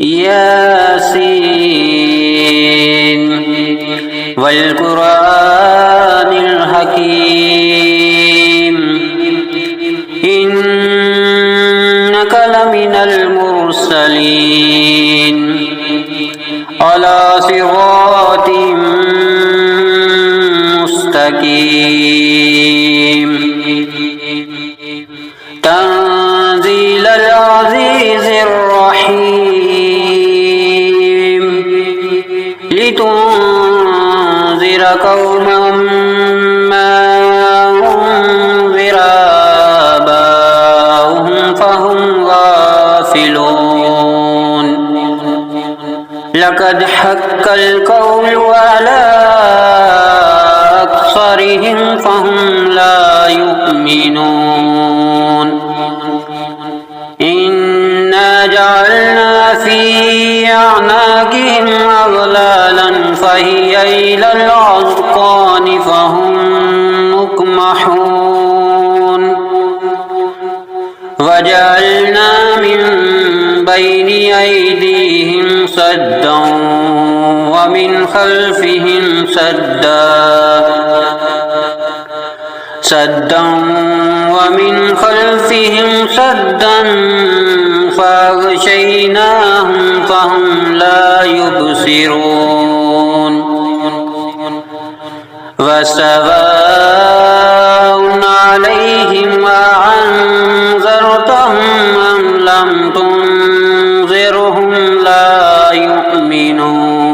ياسين والقرآن الحكيم إنك لمن المرسلين على صراط مستقيم تنزيل العزيز الرحيم لتنذر قوما ما أنذر آباؤهم فهم غافلون لقد حق القول على أكثرهم فهم لا يؤمنون إنا جعلنا في أعناقهم أغلالا فهي إلى الأذقان فهم مقمحون وجعلنا من بين أيديهم سدا ومن خلفهم سدا ومن خلفهم سدا فأغشيناهم فهم لا يبصرون وسواء عليهم أأنذرتهم أم لم تنذرهم لا يؤمنون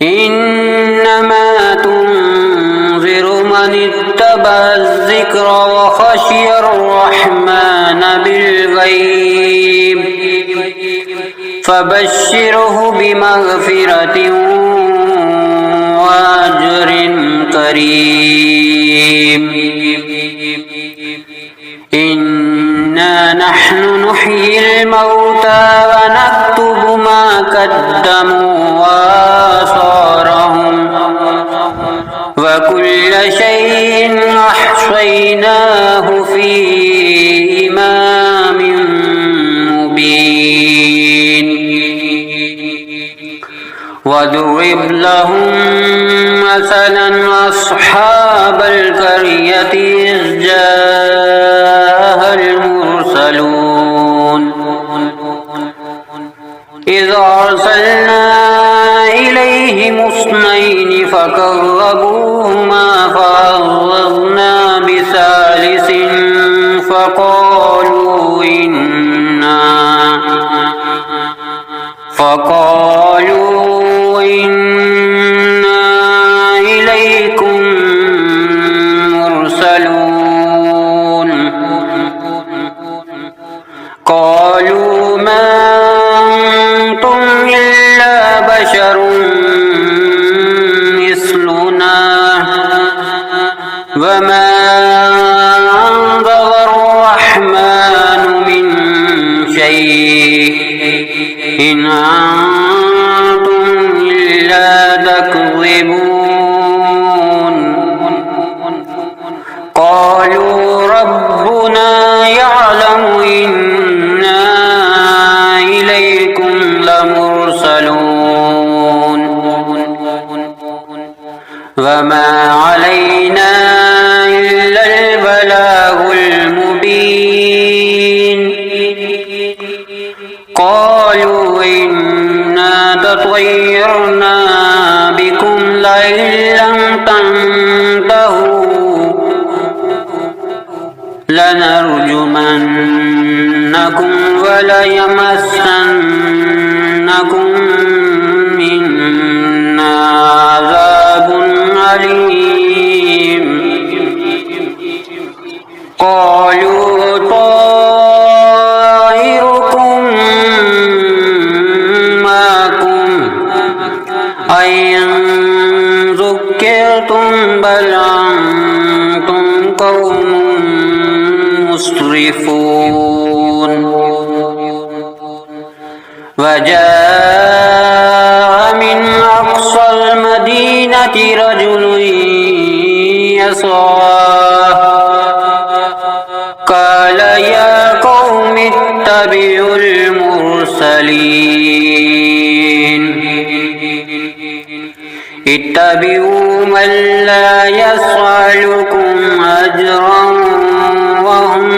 إنما تنذر من اتبع الذكر وخشي الرحمن بالغيب فبشره بمغفرة وأجر كريم إنا نحن نحيي الموتى ونكتب ما قدموا وآثارهم وكل شيء أحصيناه في إمام مبين واضرب لهم مثلا أصحاب القرية إذ جاءها المرسلون إذ أرسلنا إليهم اثنين فكذبوهما فعززنا بثالث فقالوا إنا إليكم مرسلون قالوا ما أنتم إلا بشر مثلنا وما أنزل الرحمن من شيء إن أنتم إلا تكذبون قالوا ربنا يعلم إنا إليكم لمرسلون وما علينا إلا البلاغ المبين قالوا إنا تطيرنا بكم لئن لم تنتهوا لنرجمنكم وليمسنكم منا عذاب أليم قالوا طائركم معكم أئن ذكرتم بل أنتم قوم مسرفون وجاء من أقصى المدينة رجل يسعى قال يا قوم اتبعون اتبعوا من لا يسألكم أجرا وهم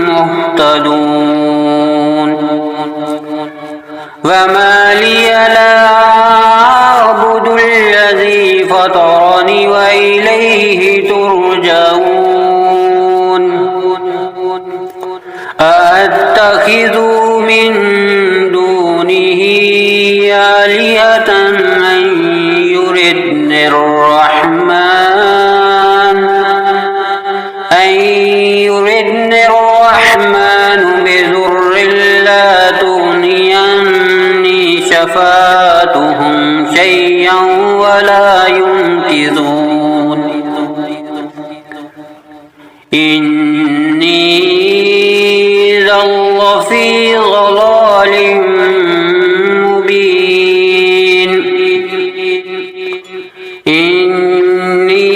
مهتدون وما لي لا أعبد الذي فطرني وإليه ترجعون أأتخذ من دونه آلهة أن يردني الرحمن بضر لا تغني عني شفاعتهم شيئا ولا ينقذون إني إذا لفي ضلال مبين إني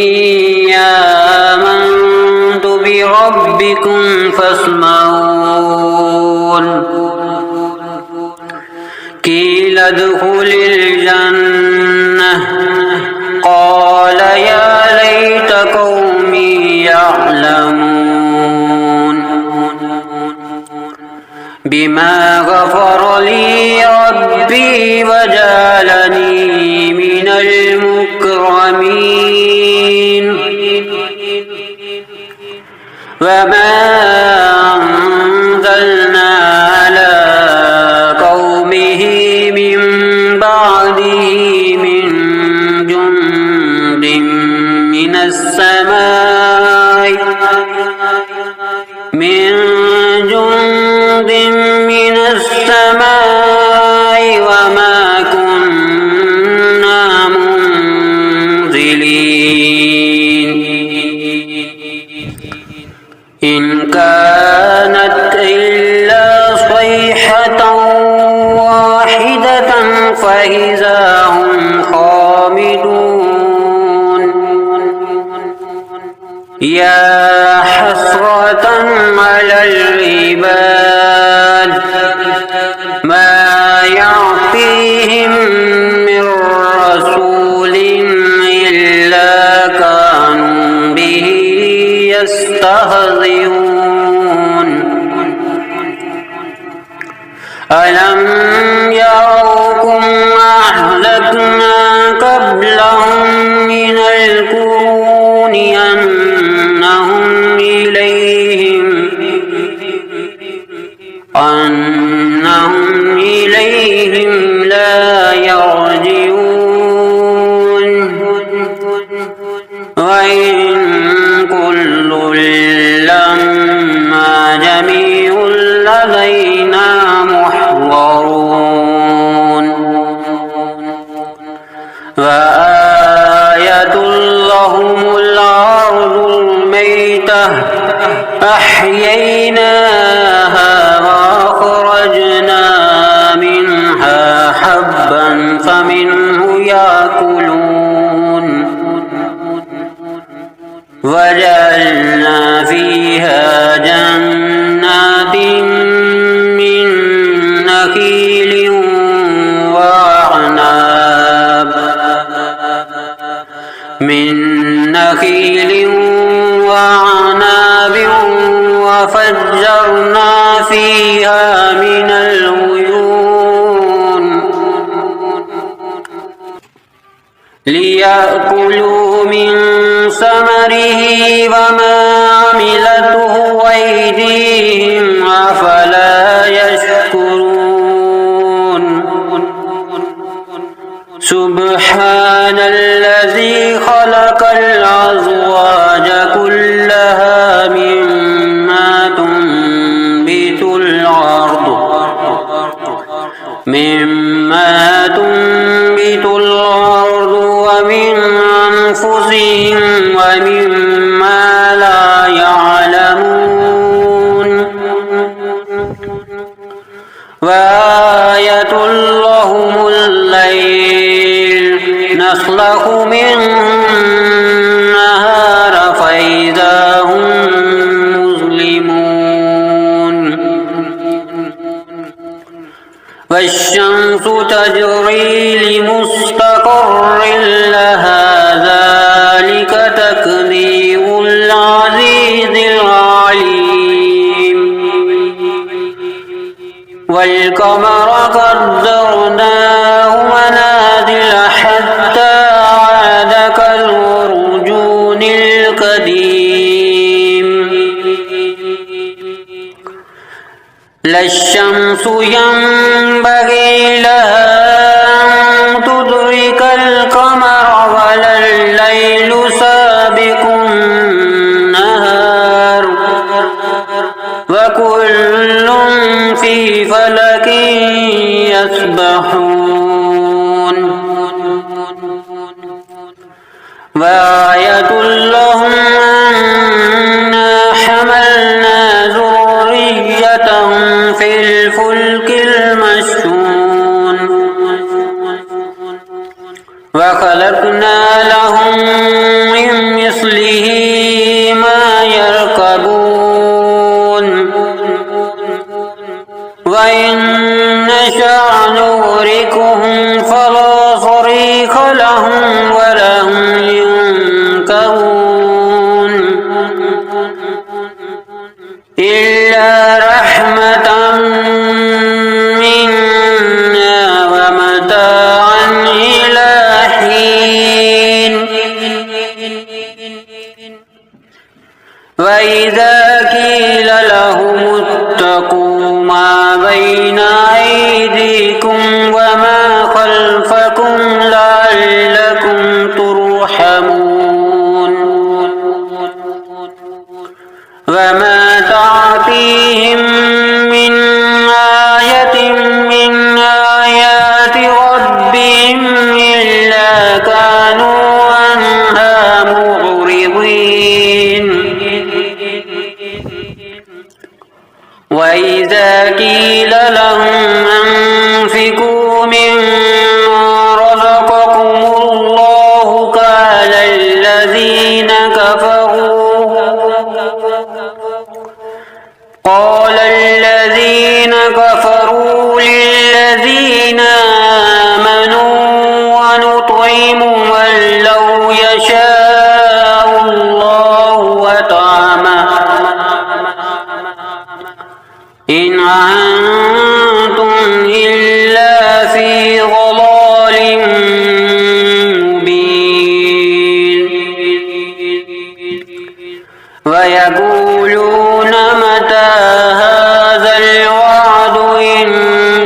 آمنت بربكم فاسمعون قيل ادخل الجنة قال يا ليت قومي يعلمون بما غفر لي ربي وجعلني من المكرمين وما أنزلنا على قومه من بعده من جند من السماء وما كنا منزلين إن كانت إلا صيحة واحدة فإذا هم خامدون يا حسرة على العباد ما يعطيهم من رسول إلا كانوا به يستهزئون ألم يروا أهلكنا قبلهم من القرون أنهم إليهم لا يرجعون وإن كل لما جميع لدينا محضرون وآية لهم الأرض الميتة أحييناها وأخرجنا منها حبا فمنه يأكلون وجعلنا فيها جنات من نخيل وعناب وفجرنا فيها من العيون ليأكلوا من ثمره وما عملته أيديهم أفلا يشكرون سبحان الذي خلق الأزواج كلها مما تنبت الأرض ومن أنفسهم ومما لا يعلمون وآية لهم الليل نسلخ منه النهار فإذا هم مظلمون والشمس تجري لمستقر لها ذلك تقدير العزيز العليم والقمر قدرناه منازل حتى عاد كالعرجون القديم لا الشمس ينبغي لها أن تدرك القمر ولا الليل سابق النهار وكل في فلك يسبحون وآية لهم أنا حملنا ذريتهم في الفلك المشحون وخلقنا لهم من مثله ما يركبون وإن نشأ نغرقهم فلا صريخ لهم ولا هم ينكرون إلا رحمة منا ومتاعا إلى حين وإذا قيل لهم اتقوا ما بين أيديكم وما خلفكم لعلكم ترحمون وما تعطيهم من آية من آيات ربهم إلا كانوا عنها معرضين وإذا قيل لهم أنفقوا مما رزقكم الله قال الذين كفروا للذين آمنوا ونطعم من لو يشاء الله وطعمه إن أنتم إلا في ضلال مبين ويقولون متى هذا الوعد إن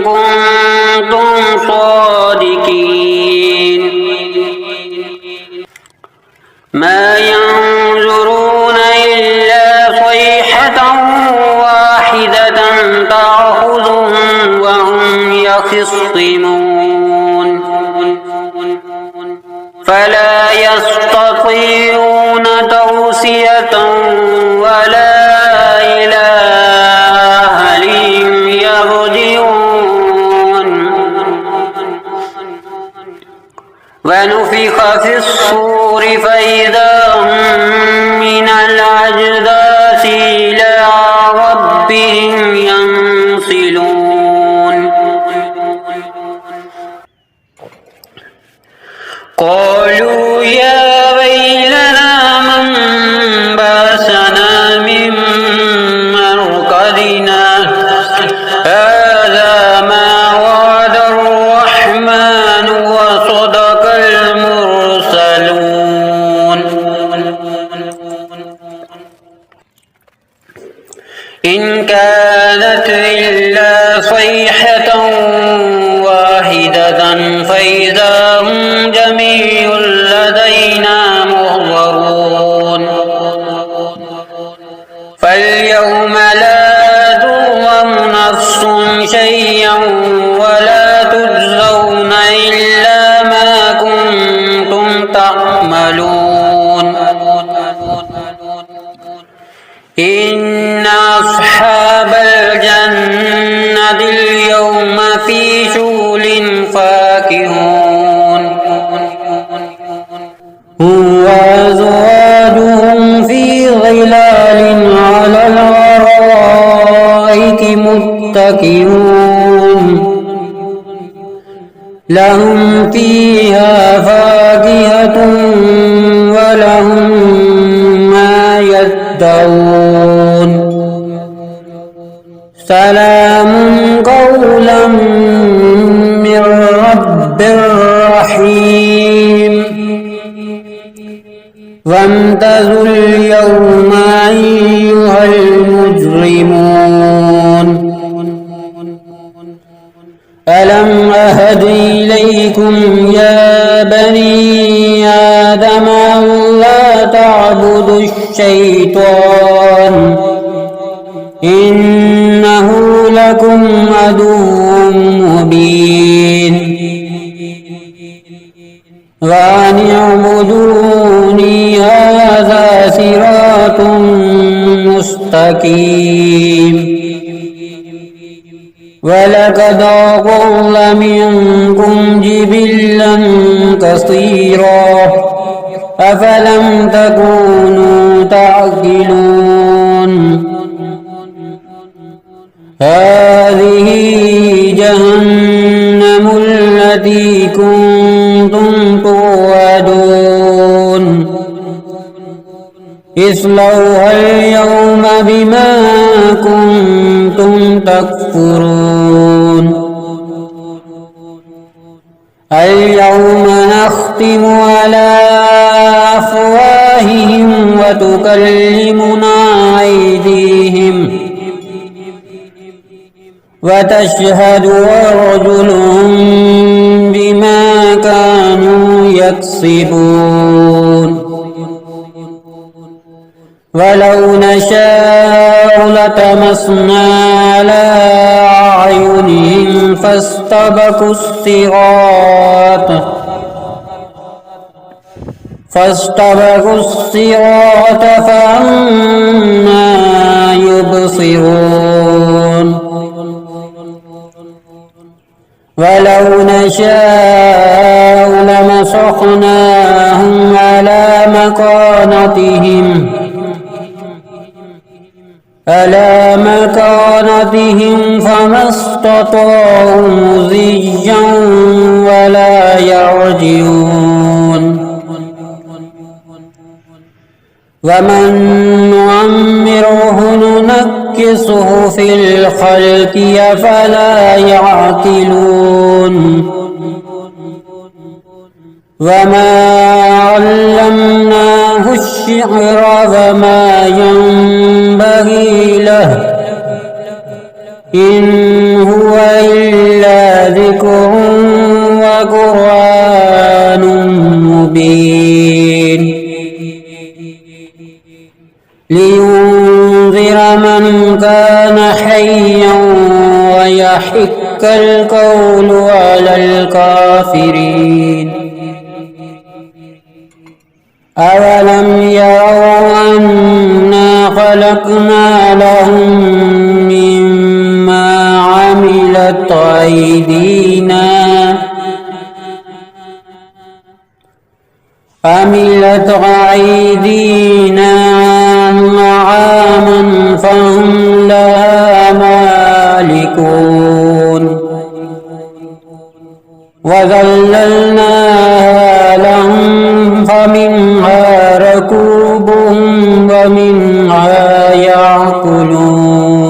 كنتم صادقين ما ينظرون إلا صيحة واحدة تأخذهم وهم يخصمون فلا يستطيعون توصية ولا إلى أهلهم يرجعون ونفخ في الصور فإذا هم من الأجداث إلى ربهم ينسلون قالوا يا ويلنا من بعثنا من مرقدنا هذا ما وعد الرحمن وصدق المرسلون إن كانت إلا صيحة واحدة فإذا هم جميع لدينا محضرون فاليوم لا تظلم نفس شيئا ولا تجزون إلا ما كنتم تعملون إن أصحاب الجنة اليوم في شغل فاكهون وأزواجهم في ظلال على الأرائك متكئون لهم فيها فاكهة ولهم ما يدعون سلام قولا من رب رحيم وامتازوا اليوم أيها المجرمون ألم أهد إليكم يا بني آدم ألا تعبدوا الشيطان إنه لكم عدو مبين وأن اعبدوني هذا صراط مستقيم ولقد أضل منكم جبلا كثيرا أفلم تكونوا تعقلون هذه جهنم التي كنتم توعدون اصلوها اليوم بما كنتم تكفرون اليوم نختم على أفواههم وتكلمنا أيديهم وتشهد أرجلهم بما كانوا يكسبون ولو نشاء لطمسنا على أعينهم فاستبقوا الصراط فأنى يبصرون ولو نشاء لمسخناهم على مكانتهم فما استطاعوا مضيا ولا يرجعون ومن نعمره ننكسه في الخلق أفلا يعقلون وما علمناه الشعر وما ينبغي له إن هو إلا ذكر وقرآن مبين لينذر من كان حيا ويحق القول على الكافرين أولم يروا أنا خلقنا لهم مما عملت أيدينا أنعاما فهم لها مالكون وذللناها لهم فمنها ركوبهم ومنها يأكلون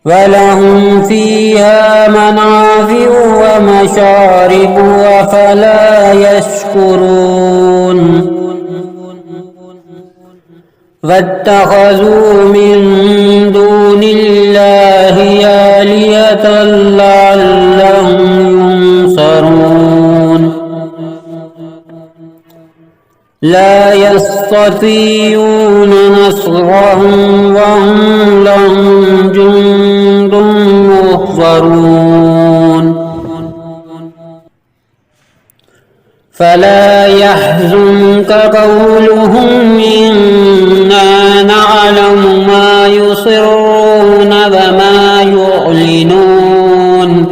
ولهم فيها منافع ومشارب أفلا يشكرون واتخذوا من دون الله آلهة لعلهم ينصرون لا يستطيعون نصرهم وهم لهم جند محضرون فلا يحزنك قولهم إنا نعلم ما يسرون وما يعلنون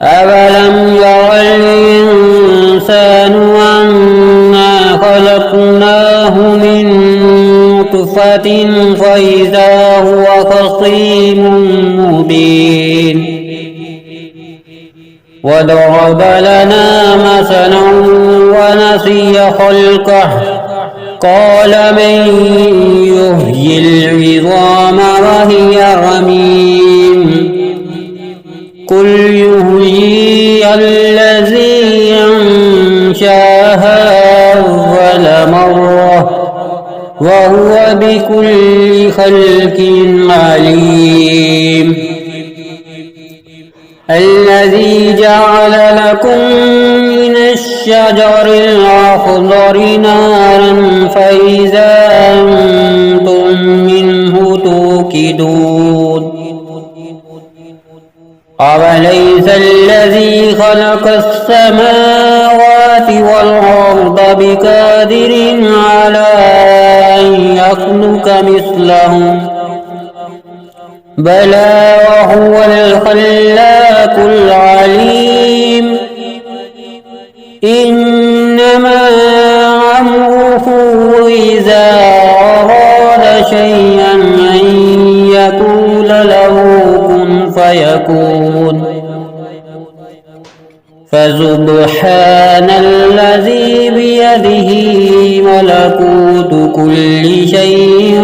أولم ير الإنسان أنا خلقناه من نطفة فإذا هو خصيم مبين وضرب لنا مثلا ونسي خلقه قال من يحيي العظام وهي رميم قل يحييها الذي أنشاها أول مرة وهو بكل خلق عليم الذي جعل لكم من الشجر الأخضر نارا فإذا أنتم منه توقدون أوليس الذي خلق السماوات والأرض بقادر على أن يخلق مثلهم بلى وهو الخلاق العليم إنما أمره إذا أراد شيئا أن يقول له كن فيكون فسبحان الذي بيده ملكوت كل شيء